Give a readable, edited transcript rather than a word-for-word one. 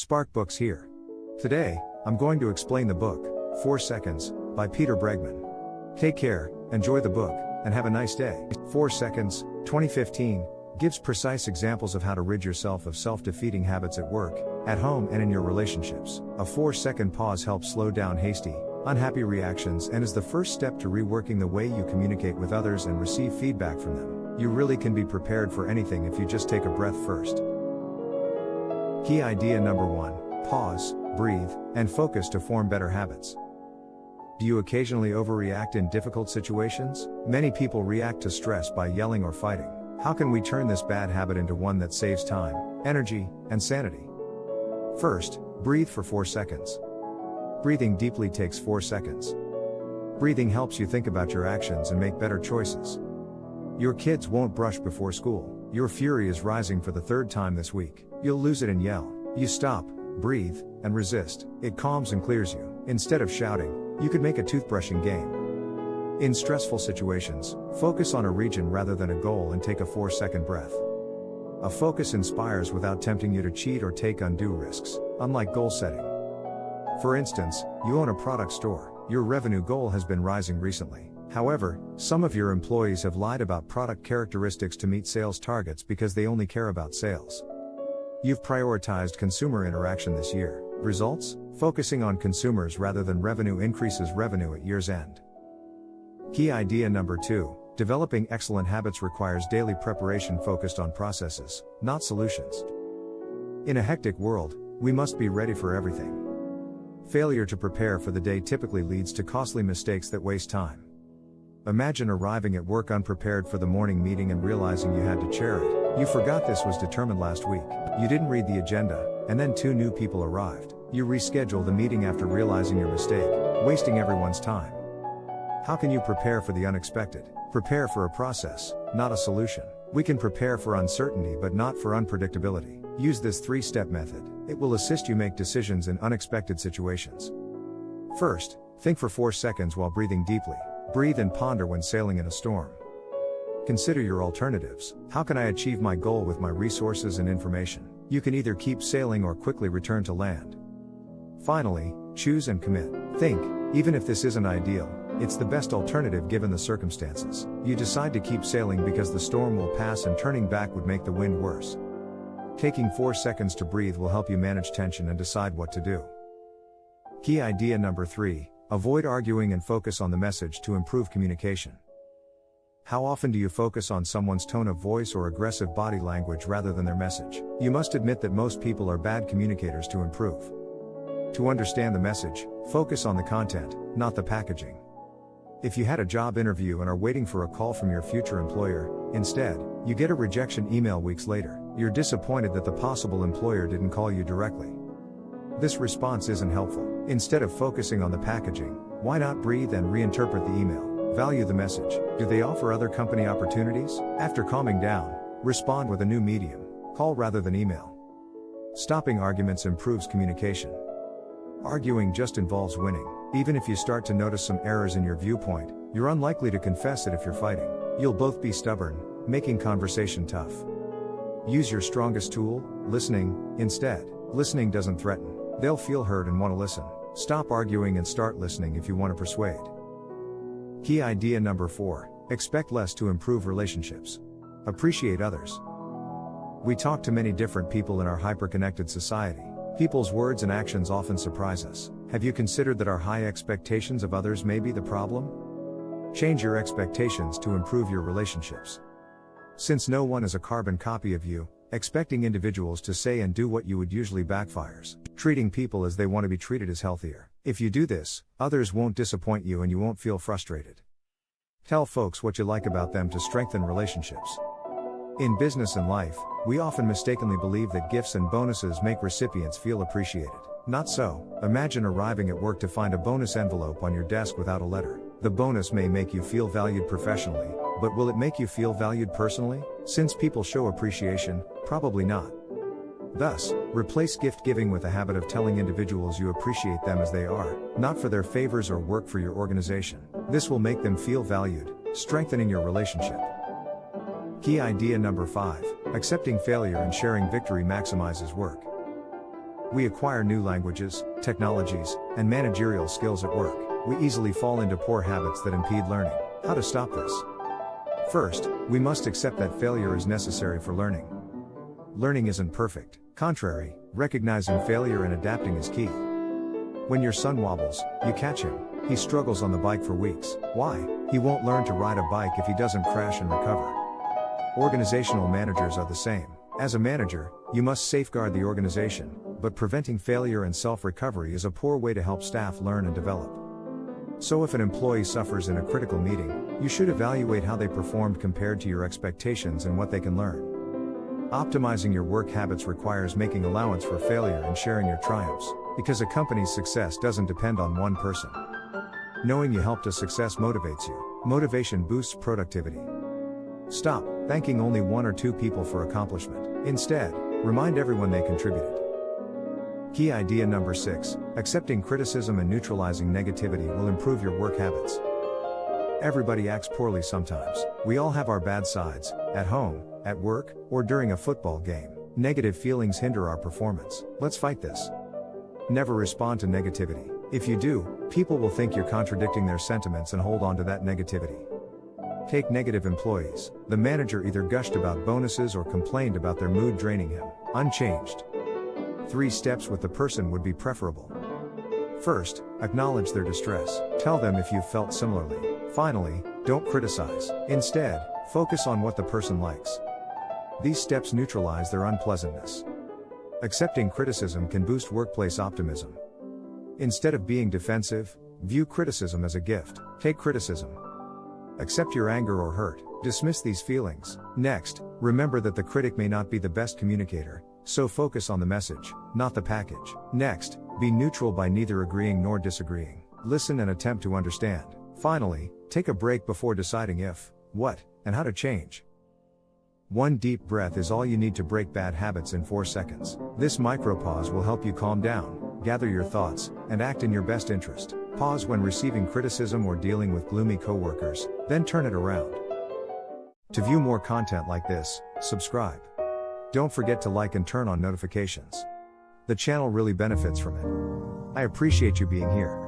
Spark Books here. Today, I'm going to explain the book, 4 Seconds, by Peter Bregman. Take care, enjoy the book, and have a nice day. 4 Seconds, 2015, gives precise examples of how to rid yourself of self-defeating habits at work, at home, and in your relationships. A 4-second pause helps slow down hasty, unhappy reactions and is the first step to reworking the way you communicate with others and receive feedback from them. You really can be prepared for anything if you just take a breath first. Key idea number 1, pause, breathe, and focus to form better habits. Do you occasionally overreact in difficult situations? Many people react to stress by yelling or fighting. How can we turn this bad habit into one that saves time, energy, and sanity? First, breathe for 4 seconds. Breathing deeply takes 4 seconds. Breathing helps you think about your actions and make better choices. Your kids won't brush before school. Your fury is rising for the 3rd time this week. You'll lose it and yell. You stop, breathe, and resist. It calms and clears you. Instead of shouting, you could make a toothbrushing game. In stressful situations, focus on a region rather than a goal and take a 4-second breath. A focus inspires without tempting you to cheat or take undue risks, unlike goal setting. For instance, you own a product store. Your revenue goal has been rising recently. However, some of your employees have lied about product characteristics to meet sales targets because they only care about sales. You've prioritized consumer interaction this year. Results? Focusing on consumers rather than revenue increases revenue at year's end. Key idea number 2, developing excellent habits requires daily preparation focused on processes, not solutions. In a hectic world, we must be ready for everything. Failure to prepare for the day typically leads to costly mistakes that waste time. Imagine arriving at work unprepared for the morning meeting and realizing you had to chair it. You forgot this was determined last week. You didn't read the agenda, and then 2 new people arrived. You reschedule the meeting after realizing your mistake, wasting everyone's time. How can you prepare for the unexpected? Prepare for a process, not a solution. We can prepare for uncertainty but not for unpredictability. Use this 3-step method. It will assist you make decisions in unexpected situations. First, think for 4 seconds while breathing deeply. Breathe and ponder when sailing in a storm. Consider your alternatives. How can I achieve my goal with my resources and information? You can either keep sailing or quickly return to land. Finally, choose and commit. Think, even if this isn't ideal, it's the best alternative given the circumstances. You decide to keep sailing because the storm will pass and turning back would make the wind worse. Taking 4 seconds to breathe will help you manage tension and decide what to do. Key idea number 3, avoid arguing and focus on the message to improve communication. How often do you focus on someone's tone of voice or aggressive body language rather than their message? You must admit that most people are bad communicators to improve. To understand the message, focus on the content, not the packaging. If you had a job interview and are waiting for a call from your future employer, instead, you get a rejection email weeks later. You're disappointed that the possible employer didn't call you directly. This response isn't helpful. Instead of focusing on the packaging, why not breathe and reinterpret the email? Value the message. Do they offer other company opportunities? After calming down, respond with a new medium. Call rather than email. Stopping arguments improves communication. Arguing just involves winning. Even if you start to notice some errors in your viewpoint, you're unlikely to confess it if you're fighting. You'll both be stubborn, making conversation tough. Use your strongest tool, listening, instead. Listening doesn't threaten. They'll feel heard and want to listen. Stop arguing and start listening if you want to persuade. Key idea number 4, expect less to improve relationships. Appreciate others. We talk to many different people in our hyper-connected society. People's words and actions often surprise us. Have you considered that our high expectations of others may be the problem? Change your expectations to improve your relationships. Since no one is a carbon copy of you, expecting individuals to say and do what you would usually backfires. Treating people as they want to be treated is healthier. If you do this, others won't disappoint you and you won't feel frustrated. Tell folks what you like about them to strengthen relationships. In business and life, we often mistakenly believe that gifts and bonuses make recipients feel appreciated. Not so. Imagine arriving at work to find a bonus envelope on your desk without a letter. The bonus may make you feel valued professionally, but will it make you feel valued personally? Since people show appreciation, probably not. Thus, replace gift giving with a habit of telling individuals you appreciate them as they are, not for their favors or work for your organization. This will make them feel valued, strengthening your relationship. Key idea number 5, accepting failure and sharing victory maximizes work. We acquire new languages, technologies, and managerial skills at work. We easily fall into poor habits that impede learning. How to stop this? First, we must accept that failure is necessary for learning. Learning isn't perfect. Contrary, recognizing failure and adapting is key. When your son wobbles, you catch him. He struggles on the bike for weeks. Why? He won't learn to ride a bike if he doesn't crash and recover. Organizational managers are the same. As a manager, you must safeguard the organization, but preventing failure and self-recovery is a poor way to help staff learn and develop. So if an employee suffers in a critical meeting, you should evaluate how they performed compared to your expectations and what they can learn. Optimizing your work habits requires making allowance for failure and sharing your triumphs, because a company's success doesn't depend on one person. Knowing you helped a success motivates you. Motivation boosts productivity. Stop thanking only one or two people for accomplishment. Instead, remind everyone they contributed. Key idea number 6, accepting criticism and neutralizing negativity will improve your work habits. Everybody acts poorly sometimes. We all have our bad sides, at home, at work, or during a football game. Negative feelings hinder our performance. Let's fight this. Never respond to negativity. If you do, people will think you're contradicting their sentiments and hold on to that negativity. Take negative employees. The manager either gushed about bonuses or complained about their mood draining him. Unchanged. 3 steps with the person would be preferable. First, acknowledge their distress. Tell them if you've felt similarly. Finally, don't criticize. Instead, focus on what the person likes. These steps neutralize their unpleasantness. Accepting criticism can boost workplace optimism. Instead of being defensive, view criticism as a gift. Take criticism. Accept your anger or hurt. Dismiss these feelings. Next, remember that the critic may not be the best communicator, so focus on the message, not the package. Next, be neutral by neither agreeing nor disagreeing. Listen and attempt to understand. Finally, take a break before deciding if, what, and how to change. 1 deep breath is all you need to break bad habits in 4 seconds. This micropause will help you calm down, gather your thoughts, and act in your best interest. Pause when receiving criticism or dealing with gloomy coworkers, then turn it around. To view more content like this, subscribe. Don't forget to like and turn on notifications. The channel really benefits from it. I appreciate you being here.